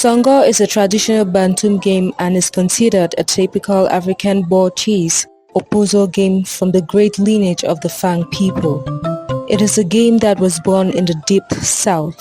Songo is a traditional Bantu game and is considered a typical African board chess or puzzle game from the great lineage of the Fang people. It is a game that was born in the deep south.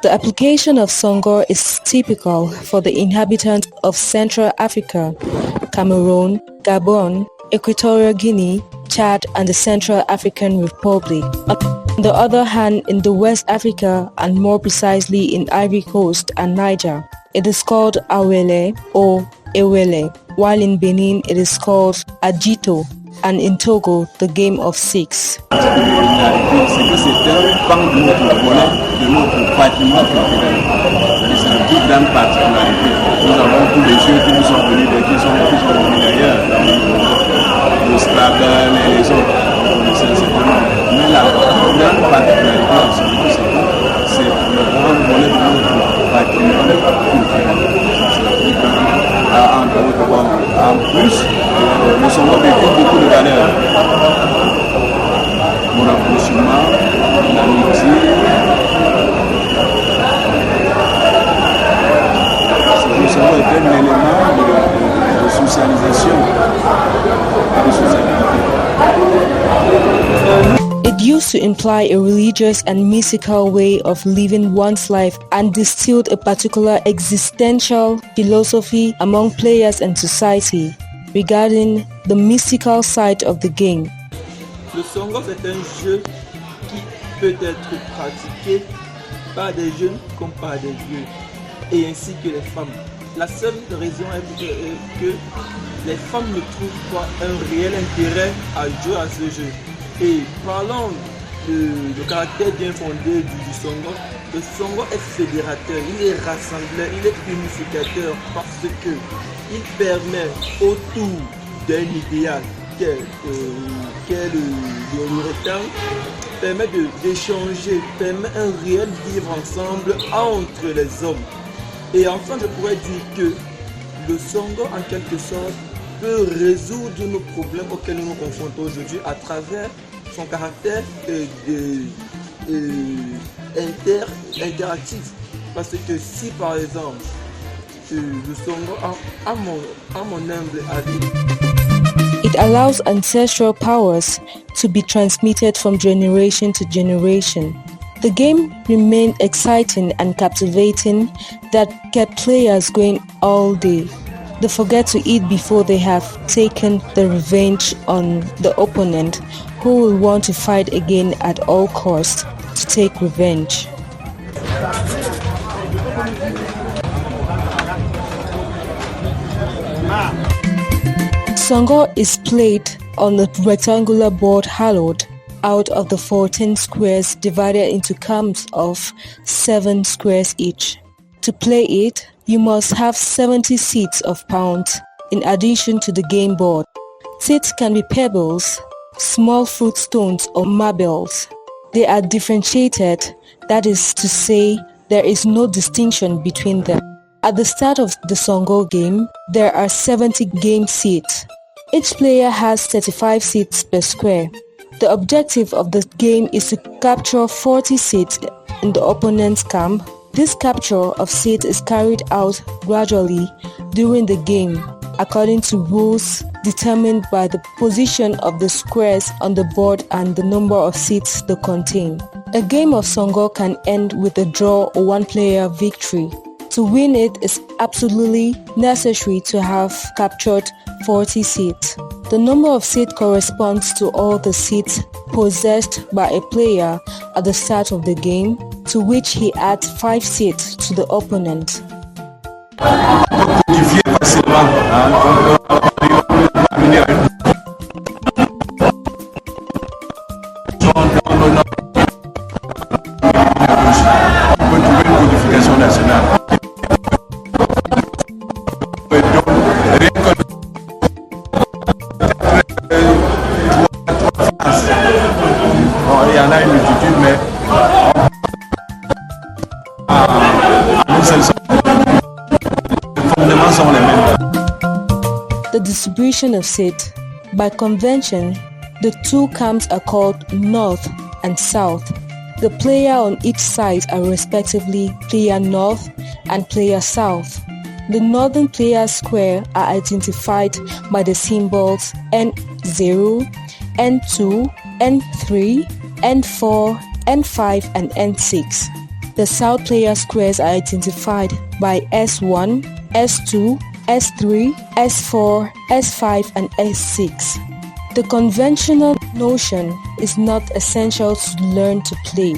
The application of Songo is typical for the inhabitants of Central Africa, Cameroon, Gabon, Equatorial Guinea, Chad and the Central African Republic. On the other hand, in the West Africa and more precisely in Ivory Coast and Niger, it is called Awele or Ewele, while in Benin it is called Ajito, and in Togo the game of six. En plus, nous sommes vécu beaucoup de valeurs. Mon rapprochement, l'amitié, nous sommes été un élément de socialisation et de sociabilité. It used to imply a religious and mystical way of living one's life and distilled a particular existential philosophy among players and society regarding the mystical side of the game. Le Songo est un jeu qui peut être pratiqué par des jeunes comme par des vieux, et ainsi que les femmes. La seule raison est que les femmes ne trouvent pas un réel intérêt à jouer à ce jeu. Et parlant du caractère bien fondé du Songo, le Songo est fédérateur, il est rassembleur, il est unificateur parce que il permet autour d'un idéal qu'est le rectangle, permet d'échanger, permet un réel vivre ensemble entre les hommes. Et enfin, je pourrais dire que le Songo, en quelque sorte, peut résoudre nos problèmes auxquels nous nous confrontons aujourd'hui à travers son caractère interactif. Parce que si par exemple le Songo, à mon humble avis, it allows ancestral powers to be transmitted from generation to generation. The game remained exciting and captivating that kept players going all day. They forget to eat before they have taken the revenge on the opponent, who will want to fight again at all costs to take revenge. Songo is played on a rectangular board hollowed out of the 14 squares divided into camps of 7 squares each. To play it, you must have 70 seats of pawns in addition to the game board. Seats can be pebbles, small fruit stones or marbles. They are differentiated, that is to say, there is no distinction between them. At the start of the Songo game, there are 70 game seats. Each player has 35 seats per square. The objective of the game is to capture 40 seats in the opponent's camp. This capture of seats is carried out gradually during the game, according to rules determined by the position of the squares on the board and the number of seats they contain. A game of Songo can end with a draw or one-player victory. To win it is absolutely necessary to have captured 40 seats. The number of seats corresponds to all the seats possessed by a player at the start of the game, to which he adds 5 seats to the opponent. Il y en a une multitude, mais les fondements sont les mêmes. The distribution of seats. By convention, the two camps are called North and South. The player on each side are respectively player north and player south. The northern player's square are identified by the symbols N0, N2, N3, N4, N5 and N6. The south player squares are identified by S1, S2, S3, S4, S5 and S6. The conventional notion is not essential to learn to play.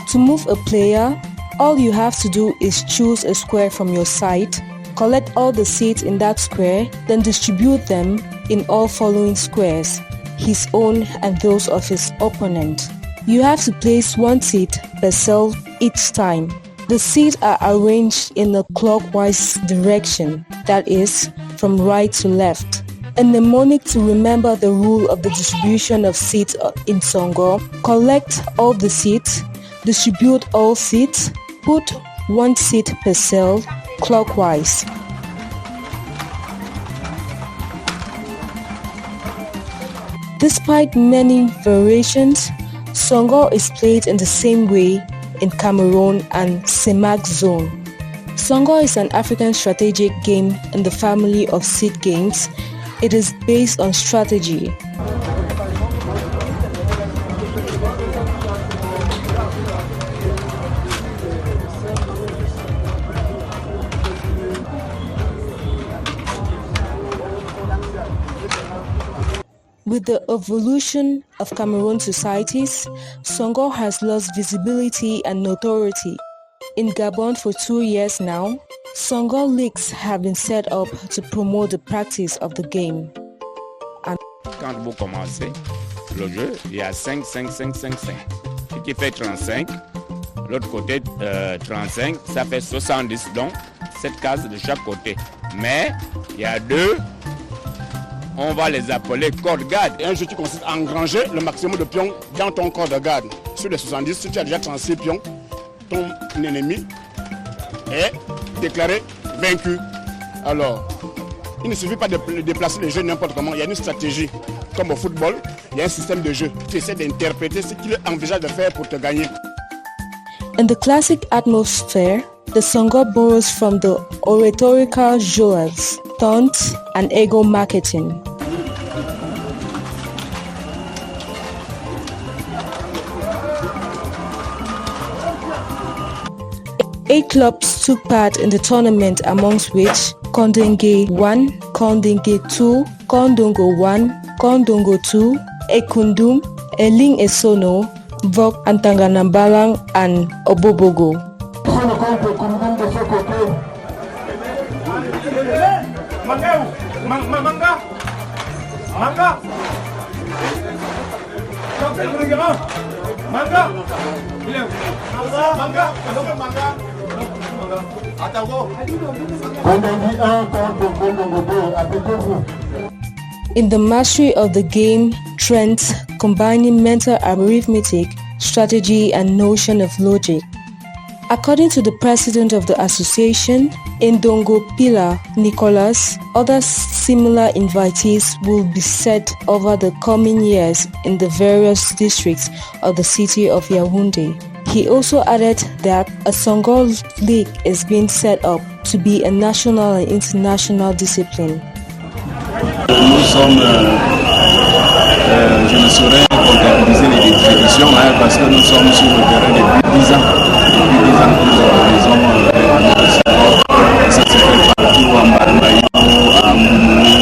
To move a player, all you have to do is choose a square from your side, collect all the seats in that square, then distribute them in all following squares, his own and those of his opponent. You have to place one seat per cell each time. The seats are arranged in a clockwise direction, that is, from right to left. A mnemonic to remember the rule of the distribution of seats in Songo: collect all the seats, distribute all seats, put one seat per cell clockwise. Despite many variations, Songo is played in the same way in Cameroon and Semak zone. Songo is an African strategic game in the family of seed games. It is based on strategy. With the evolution of Cameroon societies, Songo has lost visibility and notoriety. In Gabon for 2 years now, Songo leagues have been set up to promote the practice of the game. Quand vous commencez le jeu, il y a 5, 5, 5, 5, 5. Ce qui fait 35. L'autre côté, 35, ça fait 70. Donc, 7 cases de chaque côté. Mais, il y a 2, on va les appeler corps de garde. Un jeu qui consiste à engranger le maximum de pions dans ton corps de garde. Sur les 70, si tu as déjà 36 pions, ton ennemi est déclaré vaincu. Alors, il ne suffit pas de déplacer les jeux n'importe comment, il y a une stratégie. Comme au football, il y a un système de jeu. Tu essaies d'interpréter ce qu'il envisage de faire pour te gagner. In the classic atmosphere, the Songo borrows from the oratorical joueurs, taunts, and ego marketing. Eight clubs took part in the tournament, amongst which Kondenge 1, Kondenge 2, Kondongo 1, Kondongo 2, Ekundum, Eling Esono, Vok Antanganambalang, and Obobogo. In the mastery of the game, trends combining mental arithmetic, strategy, and notion of logic. According to the president of the association, Ndongo Pila Nicholas, other similar invitees will be set over the coming years in the various districts of the city of Yaoundé. He also added that a Songo League is being set up to be a national and international discipline. Nous sommes, je ne saurais comptabiliser les définitions parce que nous sommes sur le terrain depuis 10 ans. Depuis 10 ans que nous organisons le sport. Ça se fait partout en Barbaïo, en Moumouni.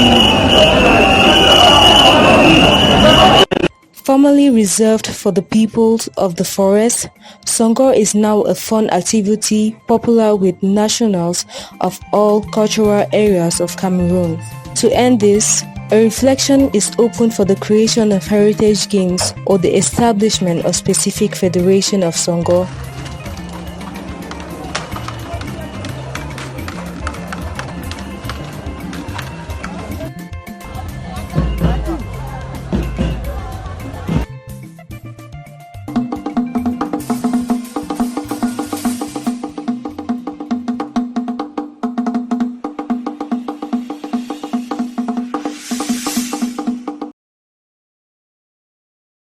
Formerly reserved for the peoples of the forest, Songo is now a fun activity popular with nationals of all cultural areas of Cameroon. To end this, a reflection is open for the creation of heritage games or the establishment of specific federation of Songo.